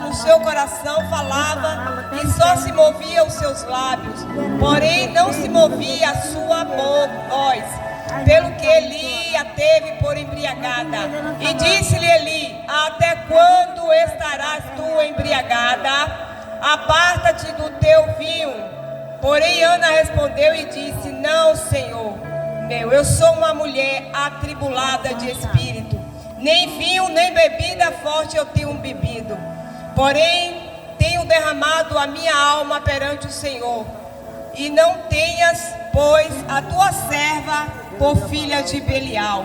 no seu coração falava e só se movia os seus lábios, porém não se movia a sua voz, pelo que Eli a teve por embriagada. E disse-lhe Eli: até quando estarás tu embriagada? Aparta-te do teu vinho. Porém Ana respondeu e disse: não, Senhor meu, eu sou uma mulher atribulada de espírito. Nem vinho, nem bebida forte eu tenho bebido. Porém tenho derramado a minha alma perante o Senhor. E não tenhas, pois, a tua serva por filha de Belial,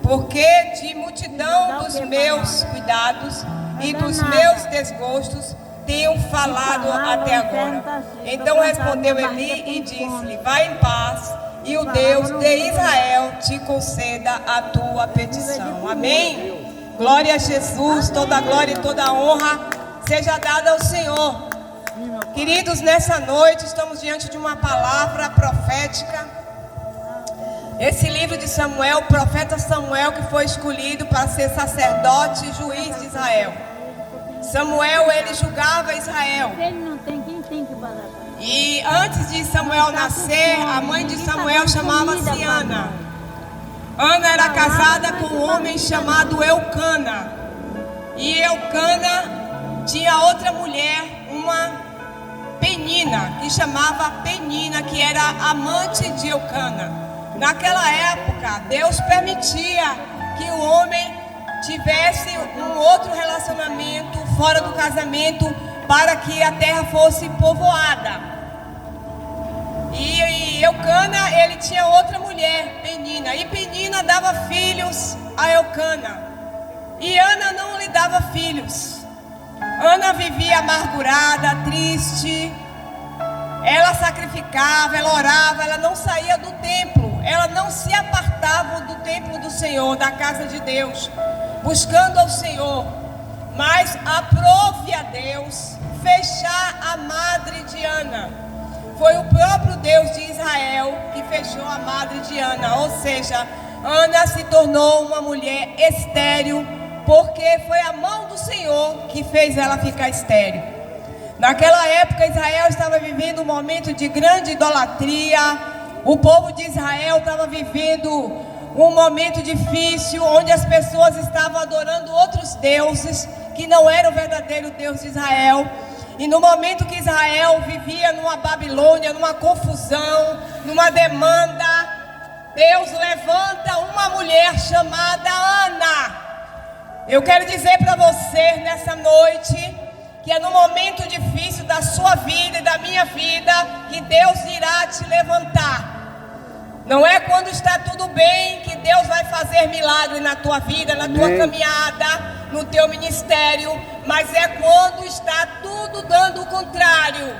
porque de multidão dos meus cuidados e dos meus desgostos tenho falado até agora. Então respondeu Eli e disse-lhe: vai em paz, e o Deus de Israel te conceda a tua petição. Amém? Glória a Jesus, toda glória e toda honra seja dada ao Senhor. Queridos, nessa noite estamos diante de uma palavra profética. Esse livro de Samuel, o profeta Samuel, que foi escolhido para ser sacerdote e juiz de Israel. Samuel, ele julgava Israel. E antes de Samuel nascer, a mãe de Samuel chamava-se Ana. Ana era casada com um homem chamado Eucana. E Eucana tinha outra mulher, uma Penina, que chamava Penina, que era amante de Eucana. Naquela época, Deus permitia que o homem tivesse um outro relacionamento fora do casamento para que a terra fosse povoada. E Eucana, ele tinha outra mulher, Penina. E Penina dava filhos a Eucana. E Ana não lhe dava filhos. Ana vivia amargurada, triste. Ela sacrificava, ela orava, ela não saía do templo. Ela não se apartava do templo do Senhor, da casa de Deus, buscando ao Senhor. Mas aprove a Deus fechar a madre de Ana. Foi o próprio Deus de Israel que fechou a madre de Ana. Ou seja, Ana se tornou uma mulher estéril, porque foi a mão do Senhor que fez ela ficar estéril. Naquela época, Israel estava vivendo um momento de grande idolatria. O povo de Israel estava vivendo um momento difícil, onde as pessoas estavam adorando outros deuses que não era o verdadeiro Deus de Israel. E no momento que Israel vivia numa Babilônia, numa confusão, numa demanda, Deus levanta uma mulher chamada Ana. Eu quero dizer para você nessa noite que é no momento difícil da sua vida e da minha vida que Deus irá te levantar. Não é quando está tudo bem que Deus vai fazer milagre na tua vida, na tua caminhada, no teu ministério, mas é quando está tudo dando o contrário.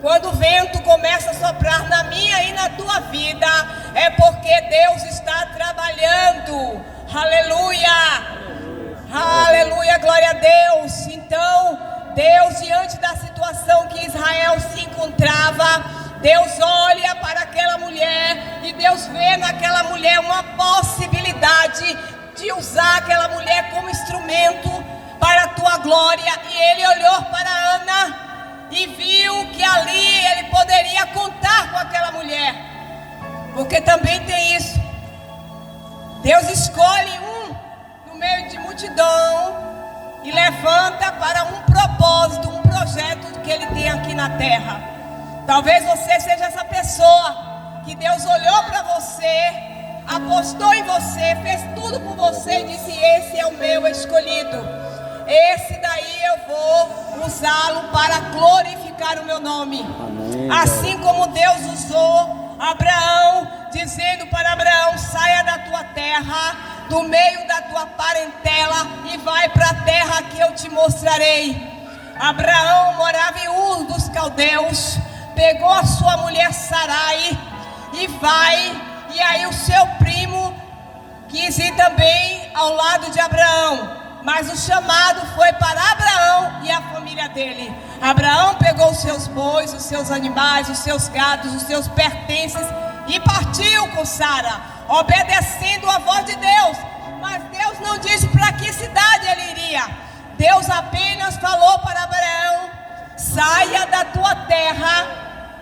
Quando o vento começa a soprar na minha e na tua vida, é porque Deus está trabalhando. Aleluia! Aleluia, glória a Deus. Então, Deus, diante da situação que Israel se encontrava, Deus olha para aquela mulher e Deus vê naquela mulher uma possibilidade de usar aquela mulher como instrumento para a tua glória. E ele olhou para Ana e viu que ali ele poderia contar com aquela mulher, porque também tem isso. Deus escolhe no meio de multidão e levanta para um propósito, um projeto que ele tem aqui na terra. Talvez você seja essa pessoa que Deus olhou para você, apostou em você, fez tudo por você e disse: esse é o meu escolhido, esse daí eu vou usá-lo para glorificar o meu nome. Amém. Assim como Deus usou Abraão, dizendo para Abraão: saia da tua terra, do meio da tua parentela e vai para a terra que eu te mostrarei. Abraão morava em Ur dos Caldeus, pegou a sua mulher Sarai e vai, e aí o seu primo quis ir também ao lado de Abraão, mas o chamado foi para Abraão e a família dele. Abraão pegou os seus bois, os seus animais, os seus gados, os seus pertences e partiu com Sara, obedecendo a voz de Deus. Mas Deus não disse para que cidade ele iria. Deus apenas falou para Abraão: saia da tua terra,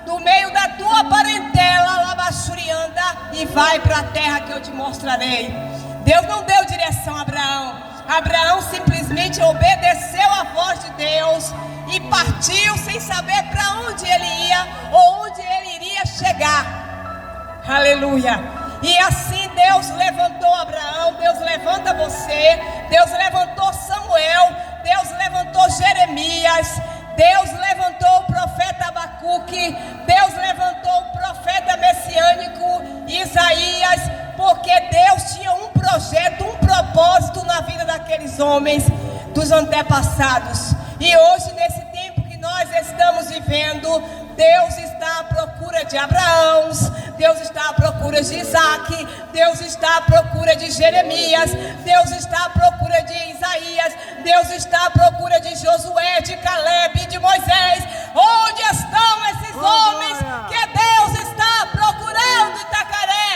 do meio da tua parentela, Labachurianda, e vai para a terra que eu te mostrarei. Deus não deu direção a Abraão. Abraão simplesmente obedeceu a voz de Deus e partiu sem saber para onde ele ia ou onde ele iria chegar. Aleluia. E assim Deus levantou Abraão, Deus levanta você, Deus levantou Samuel, Deus levantou Jeremias, Deus levantou o profeta Abacuque, Deus levantou o profeta messiânico Isaías, porque Deus tinha um projeto, um propósito na vida daqueles homens dos antepassados. E hoje, nesse tempo que nós estamos vivendo, Deus está à procura de Abraão, Deus está à procura de Isaac, Deus está à procura de Jeremias, Deus está à procura de Isaías, Deus está à procura de Josué, de Caleb, de Moisés. Onde estão esses homens que Deus está procurando, Itacaré?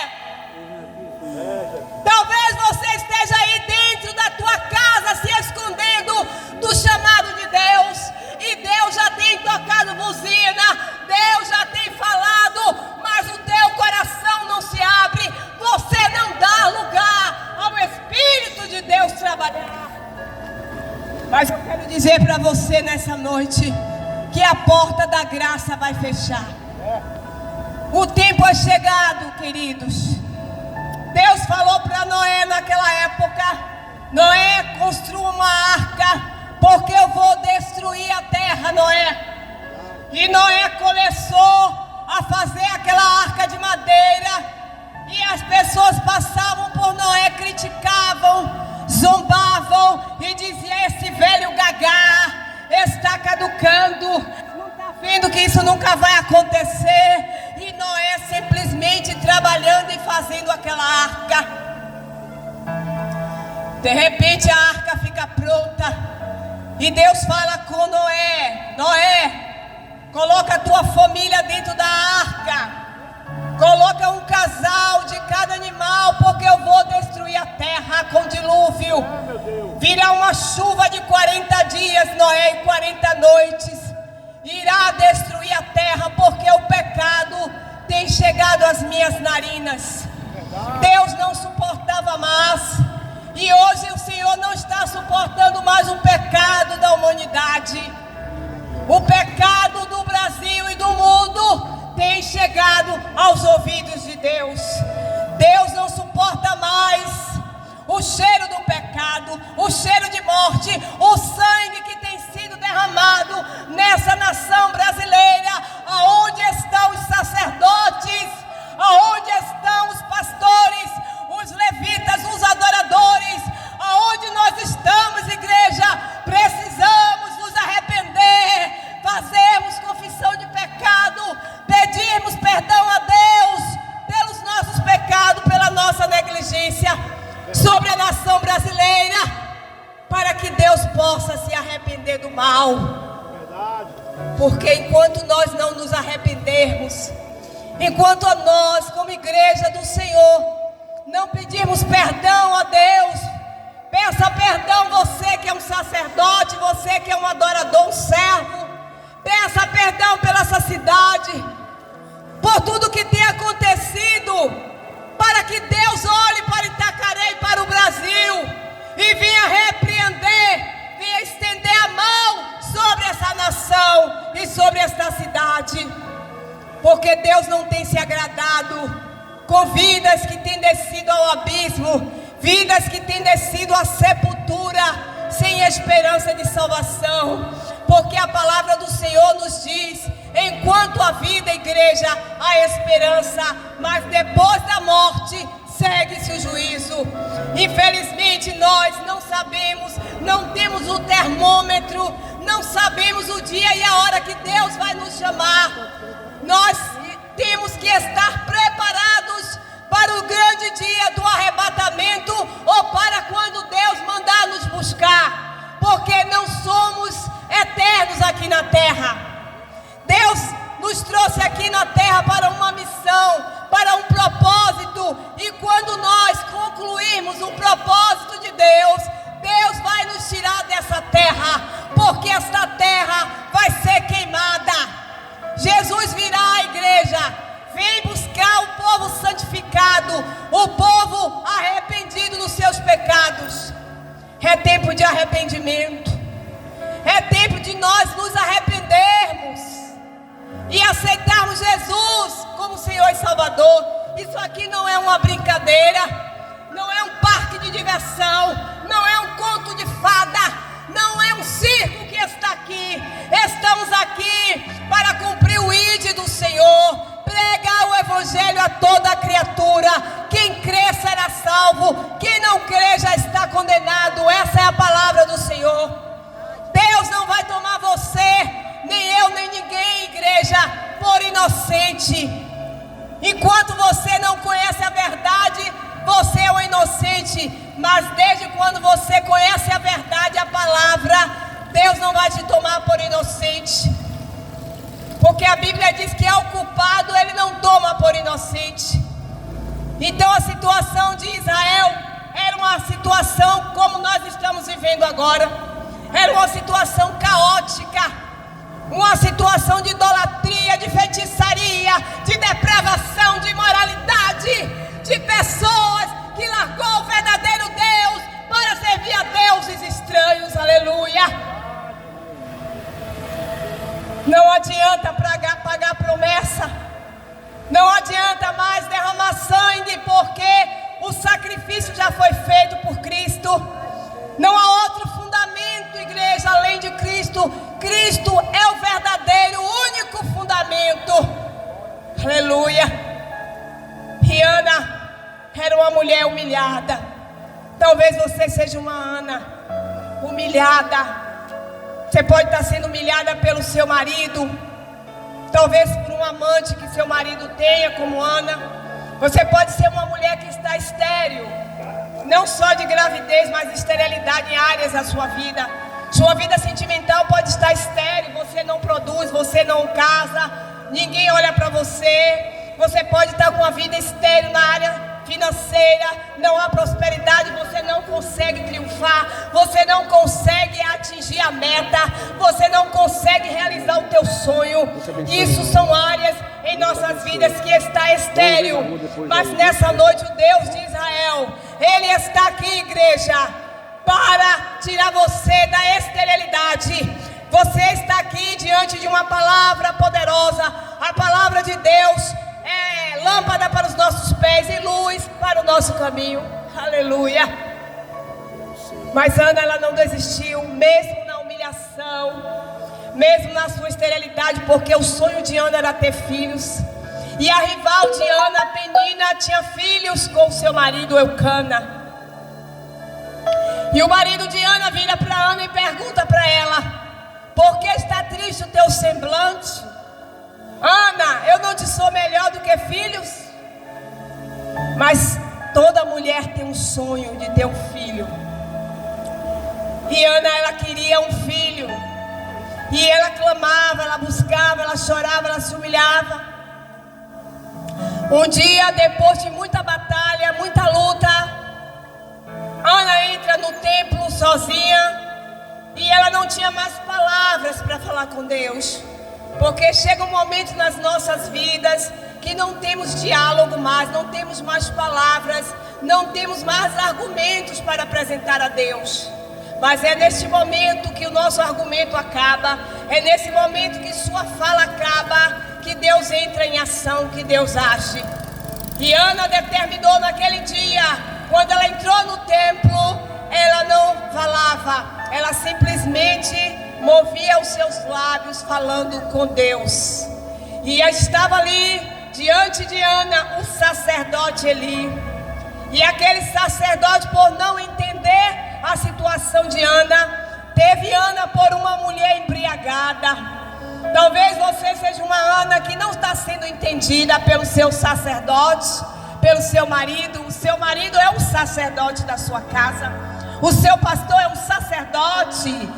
Talvez você esteja aí dentro da tua casa se escondendo do chamado de Deus, e Deus já tem tocado buzina, Deus já tem falado, mas o teu coração não se abre, você não dá lugar ao Espírito de Deus trabalhar. Mas eu quero dizer para você nessa noite que a porta da graça vai fechar. O tempo é chegado, queridos. Deus falou para Noé naquela época: Noé, construa uma arca, porque eu vou destruir a terra, Noé. E Noé começou a fazer aquela arca de madeira, e as pessoas passavam por Noé, criticavam, zombavam e diziam: esse velho gagá está caducando, não está vendo que isso nunca vai acontecer? E Noé simplesmente trabalhando e fazendo aquela arca. De repente a arca fica pronta, e Deus fala com Noé: Noé, coloca a tua família dentro da arca, coloca um casal de cada animal, porque eu vou destruir a terra com dilúvio. Virá uma chuva de 40 dias, Noé, e 40 noites. Irá destruir a terra, porque o pecado tem chegado às minhas narinas. Deus não suportava mais, e hoje o Senhor não está suportando mais o pecado da humanidade. O pecado do Brasil e do mundo tem chegado aos ouvidos de Deus. Deus não suporta mais o cheiro do pecado, o cheiro de morte, o sangue que tem sido derramado nessa nação brasileira. Aonde estão os sacerdotes? Aonde estão os pastores, os levitas, os adoradores? Aonde nós estamos, igreja? Precisamos nos arrepender, fazermos confissão de pecado, pedirmos perdão a Deus pelos nossos pecados, pela nossa negligência sobre a nação brasileira, para que Deus possa se arrepender do mal. Porque enquanto nós não nos arrependermos, enquanto nós, como igreja do Senhor, não pedirmos perdão a Deus, peça perdão, você que é um sacerdote, você que é um adorador, um servo, peça perdão pela essa cidade, por tudo que tem acontecido, para que Deus olhe para Itacaré e para o Brasil e venha repreender, venha estender a mão sobre essa nação e sobre esta cidade. Porque Deus não tem se agradado com vidas que têm descido ao abismo, vidas que têm descido à sepultura, sem esperança de salvação. Porque a palavra do Senhor nos diz: enquanto a vida, igreja, há esperança, mas depois da morte segue-se o juízo. Infelizmente nós não sabemos, não temos o termômetro, não sabemos o dia e a hora que Deus vai nos chamar. Nós temos que estar preparados para o grande dia do arrebatamento, ou para quando Deus mandar nos buscar, porque não somos eternos aqui na terra. Deus nos trouxe aqui na terra para uma missão, para um propósito, e quando nós concluirmos o propósito de Deus, Deus vai nos tirar dessa terra. É tempo de arrependimento. É tempo de nós nos arrependermos e aceitarmos Jesus como Senhor e Salvador. Isso aqui não é uma brincadeira, não é um parque de diversão, não é um conto de fada, não é um circo que está aqui. Estamos aqui para cumprir o ID do Senhor, pregar o Evangelho a toda a criatura. Quem crê será salvo, quem não crê já está condenado. Essa é a palavra do Senhor. Deus não vai tomar você, nem eu, nem ninguém, igreja, por inocente. Enquanto você não conhece a verdade, você é um inocente. Mas desde quando você conhece a verdade, a palavra, Deus não vai te tomar por inocente. Porque a Bíblia diz que ao culpado Ele não toma por inocente. Então a situação de Israel era uma situação como nós estamos vivendo agora. Era uma situação caótica, uma situação de idolatria, de feitiçaria, de depravação, de imoralidade, de pessoas que largou o verdadeiro Deus para servir a deuses estranhos. Aleluia! Não adianta pagar promessa, não adianta mais derramar sangue, porque o sacrifício já foi feito por Cristo. Não há outro fundamento, igreja, além de Cristo. Cristo é o verdadeiro, único fundamento. Aleluia. E Ana era uma mulher humilhada. Talvez você seja uma Ana humilhada. Você pode estar sendo humilhada pelo seu marido, talvez por um amante que seu marido tenha, como Ana. Você pode ser uma mulher que está estéril, não só de gravidez, mas esterilidade em áreas da sua vida. Sua vida sentimental pode estar estéril. Você não produz, você não casa, ninguém olha para você. Você pode estar com a vida estéril na área financeira. Não há prosperidade, você não consegue triunfar, você não consegue atingir a meta, você não consegue realizar o teu sonho. Isso são áreas em nossas vidas que está estéril. Mas nessa noite o Deus de Israel, Ele está aqui, igreja, para tirar você da esterilidade. Você está aqui diante de uma palavra poderosa. A palavra de Deus é lâmpada para os nossos pés e luz para o nosso caminho. Aleluia. Mas Ana, ela não desistiu, mesmo na humilhação, mesmo na sua esterilidade, porque o sonho de Ana era ter filhos. E a rival de Ana, Penina, tinha filhos com seu marido Eucana. E o marido de Ana vira para Ana e pergunta para ela: por que está triste o teu semblante? Ana, eu não te sou melhor do que filhos? Mas toda mulher tem um sonho de ter um filho. E Ana, ela queria um filho. E ela clamava, ela buscava, ela chorava, ela se humilhava. Um dia, depois de muita batalha, muita luta, Ana entra no templo sozinha. E ela não tinha mais palavras para falar com Deus. Porque chega um momento nas nossas vidas que não temos diálogo mais, não temos mais palavras, não temos mais argumentos para apresentar a Deus. Mas é neste momento que o nosso argumento acaba, é nesse momento que sua fala acaba, que Deus entra em ação, que Deus age. E Ana determinou naquele dia, quando ela entrou no templo, ela não falava, ela simplesmente movia os seus lábios falando com Deus. E estava ali diante de Ana o sacerdote Eli. E aquele sacerdote, por não entender a situação de Ana, teve Ana por uma mulher embriagada. Talvez você seja uma Ana que não está sendo entendida pelo seu sacerdote, pelo seu marido. O seu marido é um sacerdote da sua casa. O seu pastor é um sacerdote.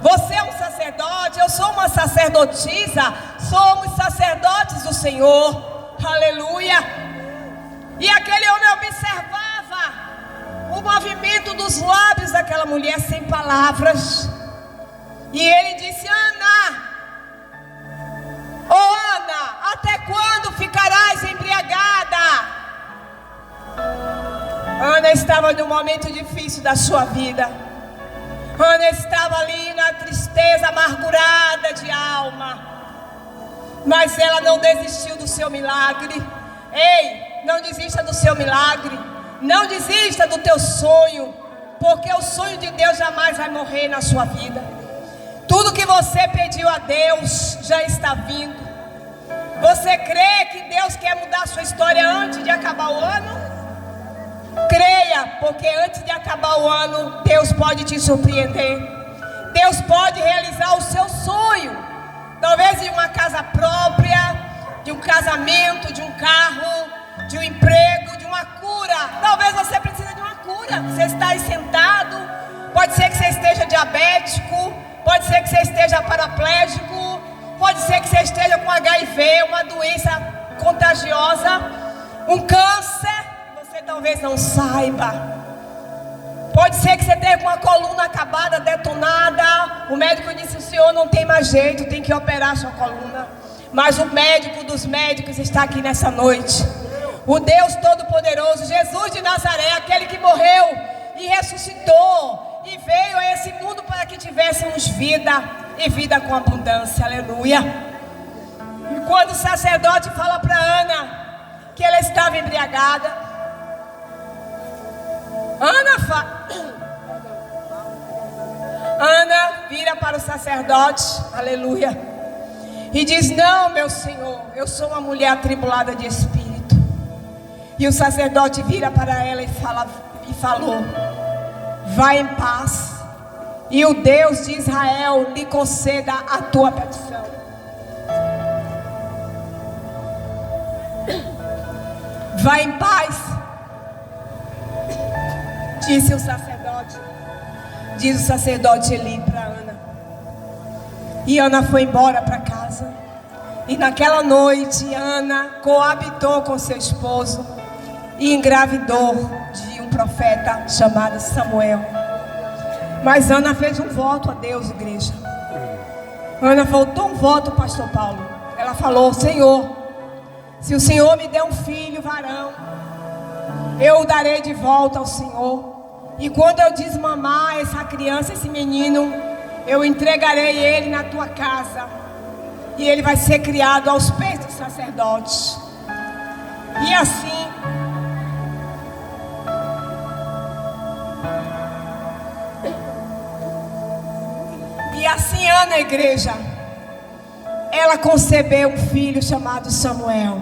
Você é um sacerdote, eu sou uma sacerdotisa. Somos sacerdotes do Senhor. Aleluia. E aquele homem observava o movimento dos lábios daquela mulher sem palavras. E ele disse: Ana, oh Ana, até quando ficarás embriagada? Ana estava num momento difícil da sua vida. Ana estava ali na tristeza, amargurada de alma. Mas ela não desistiu do seu milagre. Ei, não desista do seu milagre. Não desista do teu sonho. Porque o sonho de Deus jamais vai morrer na sua vida. Tudo que você pediu a Deus já está vindo. Você crê que Deus quer mudar a sua história antes de acabar o ano? Creia, porque antes de acabar o ano, Deus pode te surpreender. Deus pode realizar o seu sonho. Talvez de uma casa própria, de um casamento, de um carro, de um emprego, de uma cura. Talvez você precise de uma cura. Você está aí sentado. Pode ser que você esteja diabético. Pode ser que você esteja paraplégico. Pode ser que você esteja com HIV, uma doença contagiosa, um câncer. Você talvez não saiba. Pode ser que você tenha com a coluna acabada, detonada. O médico disse: o senhor não tem mais jeito, tem que operar a sua coluna. Mas o médico dos médicos está aqui nessa noite. O Deus Todo-Poderoso, Jesus de Nazaré, aquele que morreu e ressuscitou e veio a esse mundo para que tivéssemos vida e vida com abundância. Aleluia. E quando o sacerdote fala para Ana que ela estava embriagada, Ana vira para o sacerdote, aleluia, e diz: não, meu Senhor, eu sou uma mulher atribulada de espírito. E o sacerdote vira para ela e falou: vai em paz, e o Deus de Israel lhe conceda a tua petição. Vai em paz, disse o sacerdote. Diz o sacerdote Eli para Ana. E Ana foi embora para casa. E naquela noite Ana coabitou com seu esposo e engravidou de um profeta chamado Samuel. Mas Ana fez um voto a Deus, igreja. Ana voltou um voto, pastor Paulo. Ela falou: Senhor, se o Senhor me der um filho varão, eu o darei de volta ao Senhor. E quando eu desmamar essa criança, esse menino, eu entregarei ele na tua casa. E ele vai ser criado aos pés dos sacerdotes. E assim, Ana, igreja, ela concebeu um filho chamado Samuel.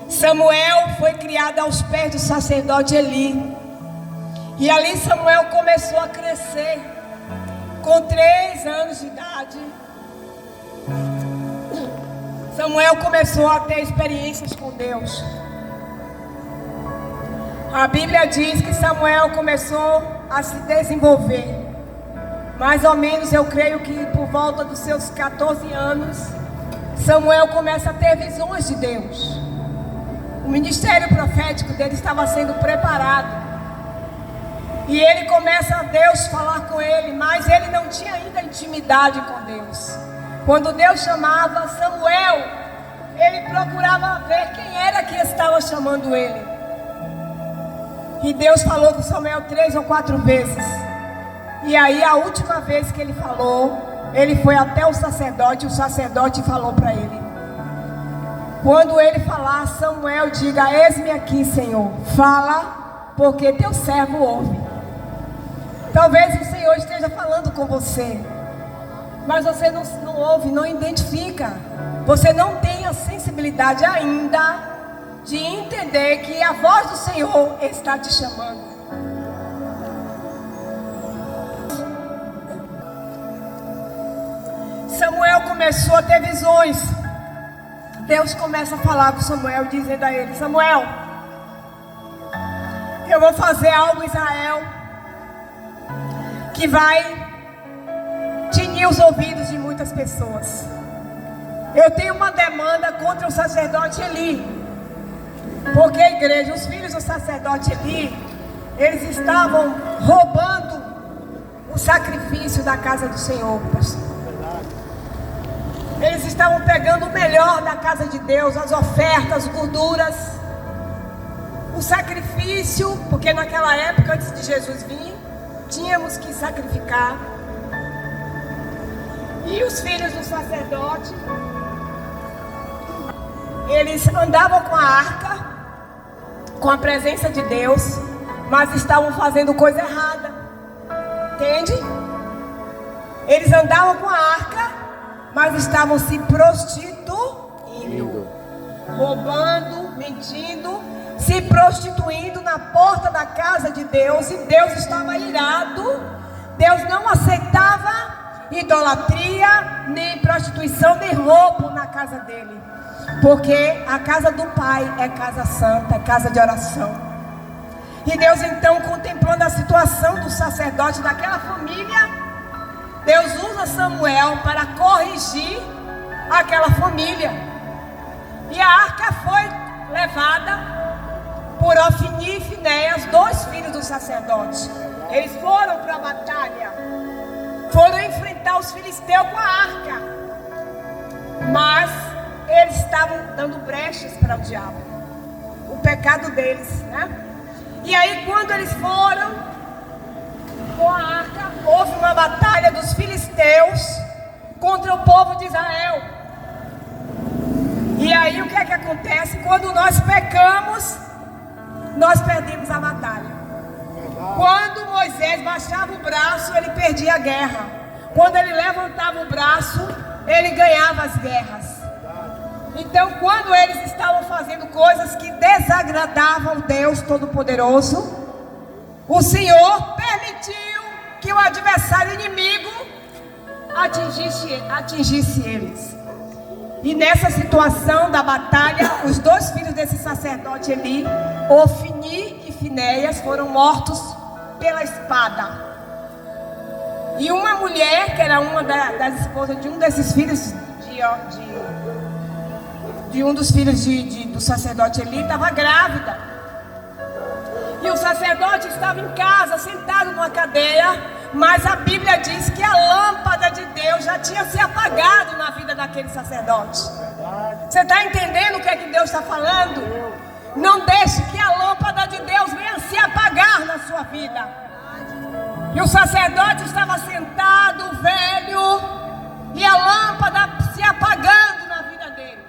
Samuel foi criado aos pés do sacerdote Eli. E ali Samuel começou a crescer. Com 3 anos de idade, Samuel começou a ter experiências com Deus. A Bíblia diz que Samuel começou a se desenvolver. Mais ou menos, eu creio que por volta dos seus 14 anos, Samuel começa a ter visões de Deus. O ministério profético dele estava sendo preparado. E ele começa a Deus falar com ele, mas ele não tinha ainda intimidade com Deus. Quando Deus chamava Samuel, ele procurava ver quem era que estava chamando ele. E Deus falou com Samuel 3 ou 4 vezes. E aí a última vez que ele falou, ele foi até o sacerdote falou para ele: quando ele falar, Samuel, diga: eis-me aqui, Senhor. Fala, porque teu servo ouve. Talvez o Senhor esteja falando com você, mas você não ouve, não identifica. Você não tem a sensibilidade ainda de entender que a voz do Senhor está te chamando. Samuel começou a ter visões. Deus começa a falar com Samuel, dizendo a ele: Samuel, eu vou fazer algo em Israel que vai tinir os ouvidos de muitas pessoas. Eu tenho uma demanda contra o sacerdote Eli, porque a igreja, os filhos do sacerdote Eli, eles estavam roubando o sacrifício da casa do Senhor, pastor. Eles estavam pegando o melhor da casa de Deus, as ofertas, gorduras, o sacrifício, porque naquela época, antes de Jesus vir, tínhamos que sacrificar. E os filhos do sacerdote, eles andavam com a arca, com a presença de Deus, mas estavam fazendo coisa errada. Entende? Eles andavam com a arca, mas estavam se prostituindo, roubando, mentindo, se prostituindo na porta da casa de Deus. E Deus estava irado. Deus não aceitava idolatria, nem prostituição, nem roubo na casa dele, porque a casa do Pai é casa santa, é casa de oração. E Deus então, contemplando a situação do sacerdote daquela família, Deus usa Samuel para corrigir aquela família. E a arca foi levada por Ofni e Finéias, 2 filhos do sacerdote. Eles foram para a batalha, foram enfrentar os filisteus com a arca, mas eles estavam dando brechas para o diabo, o pecado deles, né? E aí, quando eles foram com a arca, houve uma batalha dos filisteus contra o povo de Israel. E aí, o que é que acontece? Quando nós pecamos, nós perdemos a batalha. Quando Moisés baixava o braço, ele perdia a guerra. Quando ele levantava o braço, ele ganhava as guerras. Então, quando eles estavam fazendo coisas que desagradavam Deus Todo-Poderoso, o Senhor permitiu que o adversário inimigo atingisse eles. E nessa situação da batalha, os 2 filhos desse sacerdote Eli, Ofni e Finéias, foram mortos pela espada. E uma mulher, que era uma das esposas de um desses filhos de um dos filhos do sacerdote Eli, estava grávida. E o sacerdote estava em casa, sentado numa cadeira, mas a Bíblia diz que a lâmpada de Deus já tinha se apagado na vida daquele sacerdote. Você está entendendo o que é que Deus está falando? Não deixe que a lâmpada de Deus venha se apagar na sua vida. E o sacerdote estava sentado, velho, e a lâmpada se apagando na vida dele.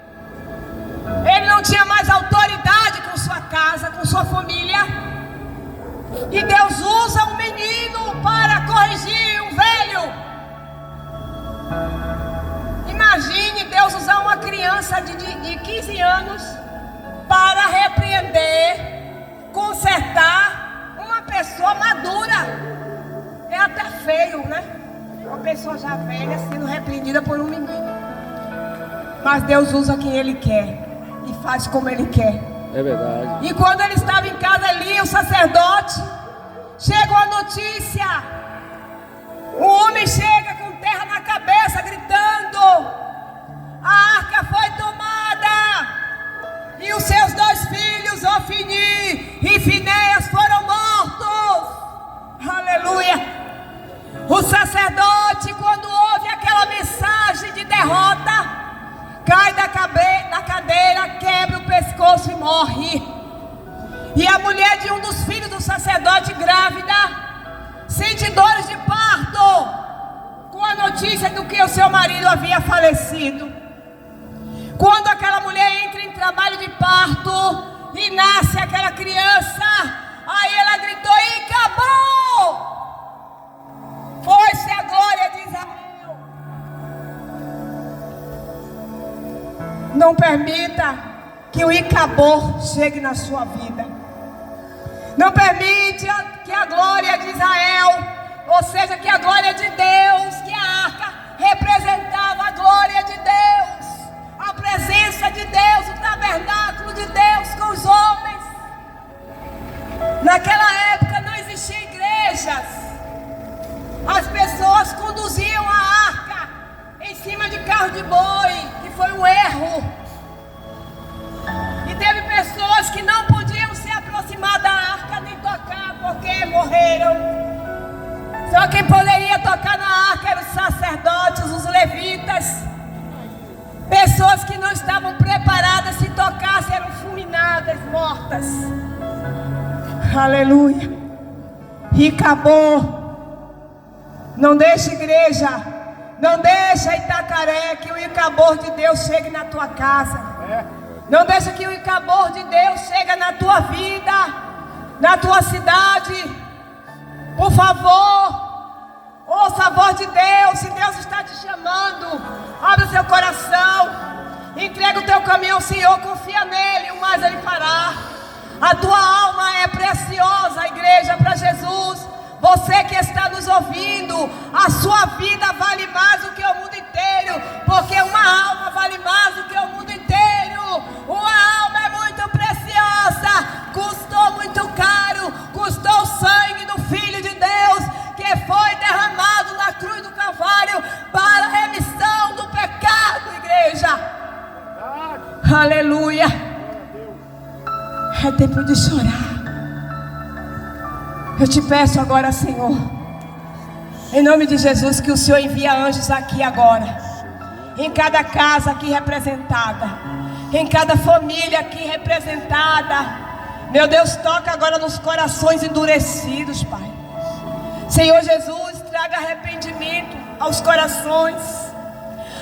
Ele não tinha mais autoridade com sua casa, com sua família. E Deus usa um menino para corrigir um velho. Imagine Deus usar uma criança de 15 anos para repreender, consertar uma pessoa madura. É até feio, né? Uma pessoa já velha sendo repreendida por um menino. Mas Deus usa quem Ele quer e faz como Ele quer. É verdade. E quando ele estava em casa ali, o sacerdote, chegou a notícia. O homem chega com terra na cabeça, gritando: a arca foi tomada, e os seus 2 filhos, Ofni e Finéias, foram mortos. Aleluia. O sacerdote, quando ouve aquela mensagem de derrota, cai da cadeira, quebra o pescoço e morre. E a mulher de um dos filhos do sacerdote, grávida, sente dores de parto, com a notícia do que o seu marido havia falecido. Quando aquela mulher entra em trabalho de parto e nasce aquela criança, aí ela gritou: e acabou! Foi-se a glória de Israel. Não permita que o Icabor chegue na sua vida. Não permita que a glória de Israel, ou seja, que a glória de Deus, que a arca representava a glória de Deus, a presença de Deus, o tabernáculo de Deus com os homens. Naquela época não existiam igrejas. As pessoas conduziam a arca em cima de carro de boi, que foi um erro. E teve pessoas que não podiam se aproximar da arca nem tocar, porque morreram. Só quem poderia tocar na arca eram os sacerdotes, os levitas. Pessoas que não estavam preparadas, se tocassem, eram fulminadas, mortas. Aleluia. E acabou. Não deixa, igreja, não deixa, Itacaré, que o encabor de Deus chegue na tua casa. Não deixa que o encabor de Deus chegue na tua vida, na tua cidade. Por favor, ouça a voz de Deus. Se Deus está te chamando, abre o seu coração, entrega o teu caminho ao Senhor, confia nele, o mais ele fará. A tua alma é preciosa, igreja, para Jesus. Você que está nos ouvindo, a sua vida vale mais do que o mundo inteiro, porque uma alma vale mais do que o mundo inteiro. Uma alma é muito preciosa, custou muito caro, custou o sangue do Filho de Deus, que foi derramado na cruz do Calvário para a remissão do pecado, igreja. Aleluia. É tempo de chorar. Eu te peço agora, Senhor, em nome de Jesus, que o Senhor envie anjos aqui agora, em cada casa aqui representada, em cada família aqui representada. Meu Deus, toca agora nos corações endurecidos, Pai. Senhor Jesus, traga arrependimento aos corações.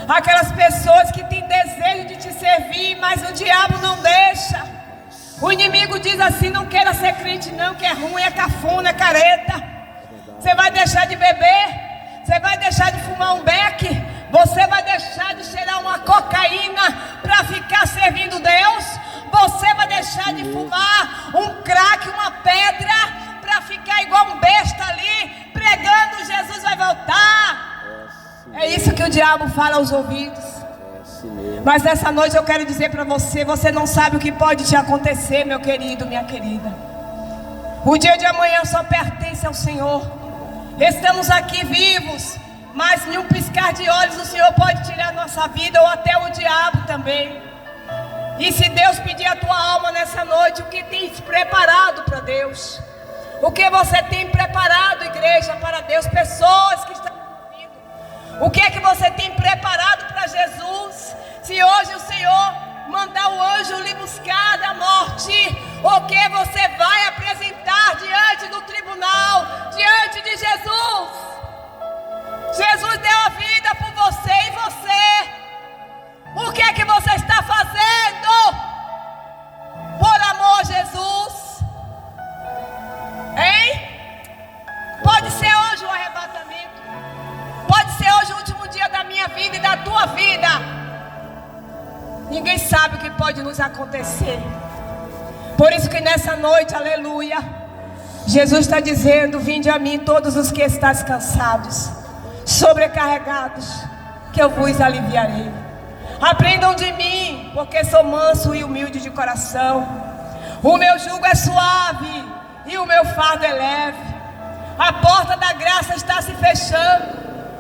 Aquelas pessoas que têm desejo de te servir, mas o diabo não deixa. O inimigo diz assim: não queira ser crente não, que é ruim, é cafona, é careta. Você vai deixar de beber, você vai deixar de fumar um beck, você vai deixar de cheirar uma cocaína para ficar servindo Deus. Você vai deixar de fumar um crack, uma pedra, para ficar igual um besta ali, pregando Jesus vai voltar. É isso que o diabo fala aos ouvidos. Mas nessa noite eu quero dizer para você: você não sabe o que pode te acontecer, meu querido, minha querida. O dia de amanhã só pertence ao Senhor. Estamos aqui vivos, mas em um piscar de olhos o Senhor pode tirar a nossa vida, ou até o diabo também. E se Deus pedir a tua alma nessa noite, o que tens preparado para Deus? O que você tem preparado, igreja, para Deus? Pessoas que estão ouvindo, o que é que você tem preparado para Jesus? Se hoje o Senhor mandar o anjo lhe buscar da morte, o que você vai apresentar diante do tribunal, diante de Jesus? Jesus deu a vida por você e você. O que é que você está fazendo por amor a Jesus? Hein? Pode ser hoje o arrebatamento, pode ser hoje o último dia da minha vida e da tua vida. Ninguém sabe o que pode nos acontecer. Por isso que nessa noite, aleluia, Jesus está dizendo: vinde a mim todos os que estáis cansados, sobrecarregados, que eu vos aliviarei. Aprendam de mim, porque sou manso e humilde de coração. O meu jugo é suave e o meu fardo é leve. A porta da graça está se fechando,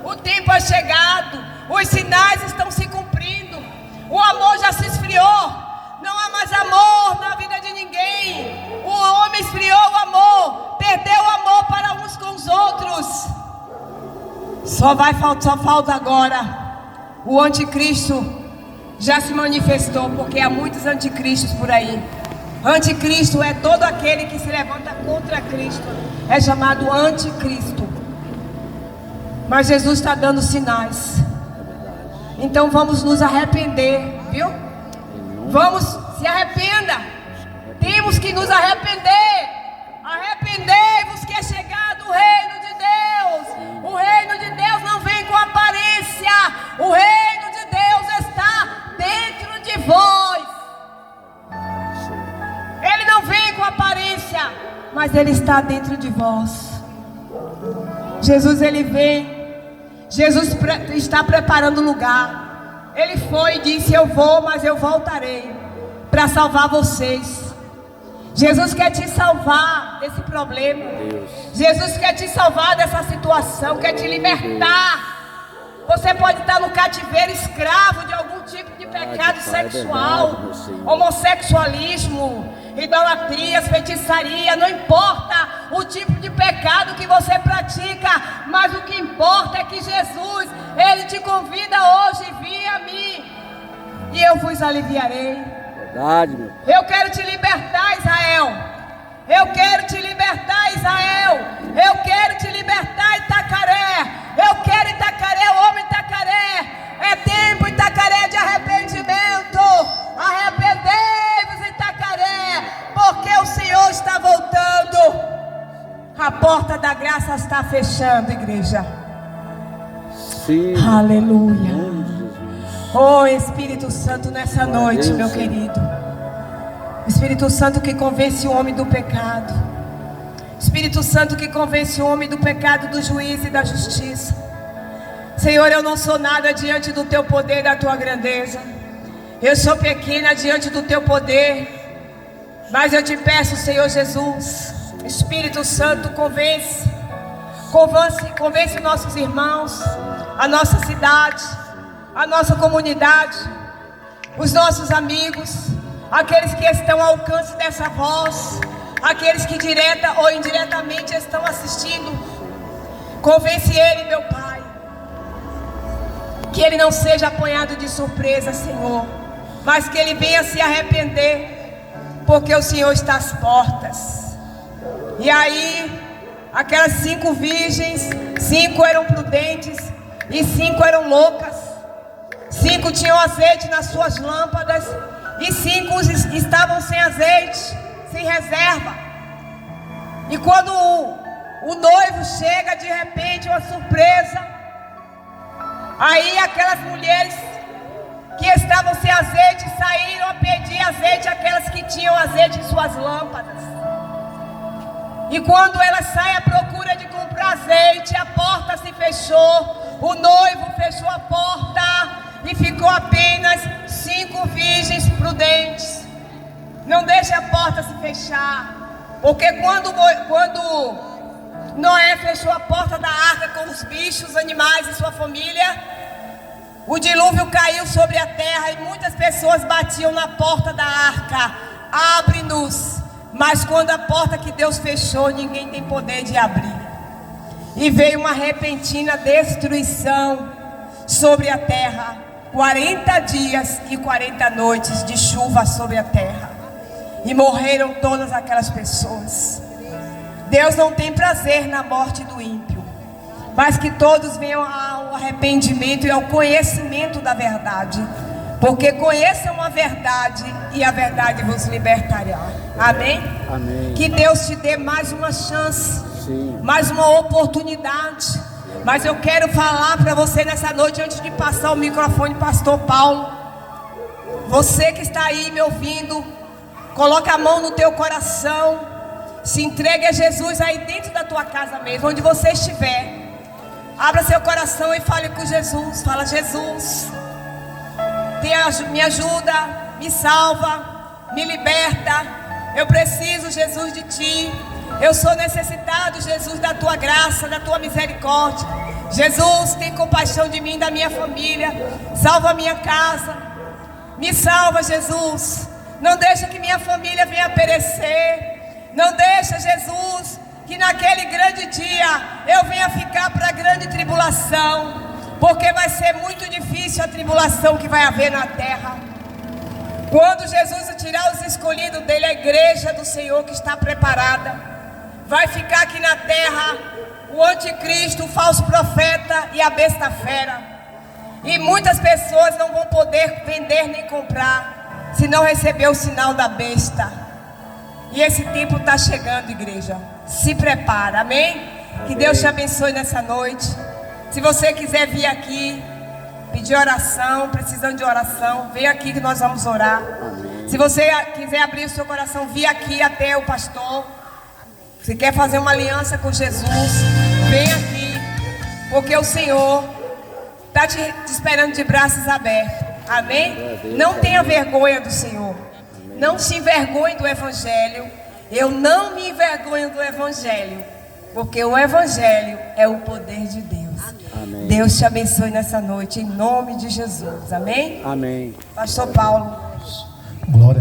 o tempo é chegado, os sinais estão se cumprindo. O amor já se esfriou, não há mais amor na vida de ninguém. O homem esfriou o amor, perdeu o amor para uns com os outros. Só falta agora. O anticristo já se manifestou, porque há muitos anticristos por aí. Anticristo é todo aquele que se levanta contra Cristo, é chamado anticristo. Mas Jesus está dando sinais. Então vamos nos arrepender, viu? Vamos, se arrependa. Temos que nos arrepender. Arrependei-vos que é chegado o reino de Deus. O reino de Deus não vem com aparência. O reino de Deus está dentro de vós. Ele não vem com aparência, mas ele está dentro de vós. Jesus, ele vem. Jesus está preparando o lugar. Ele foi e disse: eu vou, mas eu voltarei para salvar vocês. Jesus quer te salvar desse problema. Jesus quer te salvar dessa situação, quer te libertar. Você pode estar no cativeiro, escravo de algum tipo de pecado sexual, homossexualismo, idolatrias, feitiçaria. Não importa o tipo de pecado que você pratica, mas o que importa é que Jesus, ele te convida hoje: vim a mim e eu vos aliviarei. Verdade, meu. Eu quero te libertar, Israel. Eu quero te libertar, Israel. Eu quero te libertar, Itacaré. Eu quero Itacaré, o homem Itacaré. É tempo, Itacaré, de arrependimento. Arrependei-vos, Itacaré, porque o Senhor está voltando. A porta da graça está fechando, igreja. Sim. Aleluia. Oh, Espírito Santo, nessa noite, meu querido. Espírito Santo que convence o homem do pecado. Espírito Santo que convence o homem do pecado, do juízo e da justiça. Senhor, eu não sou nada diante do teu poder e da tua grandeza. Eu sou pequena diante do teu poder. Mas eu te peço, Senhor Jesus, Espírito Santo, convence nossos irmãos, a nossa cidade, a nossa comunidade, os nossos amigos, aqueles que estão ao alcance dessa voz, aqueles que direta ou indiretamente estão assistindo. Convence ele, meu Pai, que ele não seja apanhado de surpresa, Senhor, mas que ele venha se arrepender, porque o Senhor está às portas. E aí, aquelas 5 virgens, 5 eram prudentes e 5 eram loucas. 5 tinham azeite nas suas lâmpadas e 5 estavam sem azeite, sem reserva. E quando o noivo chega, de repente, uma surpresa. Aí aquelas mulheres que estavam sem azeite saíram a pedir azeite àquelas que tinham azeite em suas lâmpadas. E quando elas saem à procura de comprar azeite, a porta se fechou, o noivo fechou a porta e ficou apenas 5 virgens prudentes. Não deixe a porta se fechar, porque quando Noé fechou a porta da arca com os bichos, animais e sua família, o dilúvio caiu sobre a terra e muitas pessoas batiam na porta da arca: abre-nos. Mas quando a porta que Deus fechou, ninguém tem poder de abrir. E veio uma repentina destruição sobre a terra. 40 dias e 40 noites de chuva sobre a terra. E morreram todas aquelas pessoas. Deus não tem prazer na morte do ímpio, mas que todos venham ao arrependimento e ao conhecimento da verdade. Porque conheçam a verdade e a verdade vos libertará. Amém? Amém. Que Deus te dê mais uma chance, Sim, mais uma oportunidade. Mas eu quero falar para você nessa noite, antes de passar o microfone, pastor Paulo. Você que está aí me ouvindo, coloca a mão no teu coração, se entregue a Jesus aí dentro da tua casa mesmo, onde você estiver. Abra seu coração e fale com Jesus. Fala: Jesus, me ajuda, me salva, me liberta. Eu preciso, Jesus, de Ti. Eu sou necessitado, Jesus, da Tua graça, da Tua misericórdia. Jesus, tem compaixão de mim e da minha família. Salva a minha casa. Me salva, Jesus. Não deixa que minha família venha perecer. Não deixa, Jesus, que naquele grande dia eu venha ficar para a grande tribulação. Porque vai ser muito difícil a tribulação que vai haver na terra. Quando Jesus tirar os escolhidos dele, a igreja do Senhor que está preparada, vai ficar aqui na terra o anticristo, o falso profeta e a besta fera. E muitas pessoas não vão poder vender nem comprar se não receber o sinal da besta. E esse tempo está chegando, igreja. Se prepara, amém? Que Deus te abençoe nessa noite. Se você quiser vir aqui pedir oração, precisando de oração, vem aqui que nós vamos orar. Se você quiser abrir o seu coração, vir aqui até o pastor. Se quer fazer uma aliança com Jesus, vem aqui, porque o Senhor está te esperando de braços abertos. Amém? Não tenha vergonha do Senhor. Não se envergonhe do Evangelho. Eu não me envergonho do Evangelho, porque o Evangelho é o poder de Deus. amém. Deus te abençoe nessa noite, em nome de Jesus. Amém? Amém. Pastor Paulo. Glória.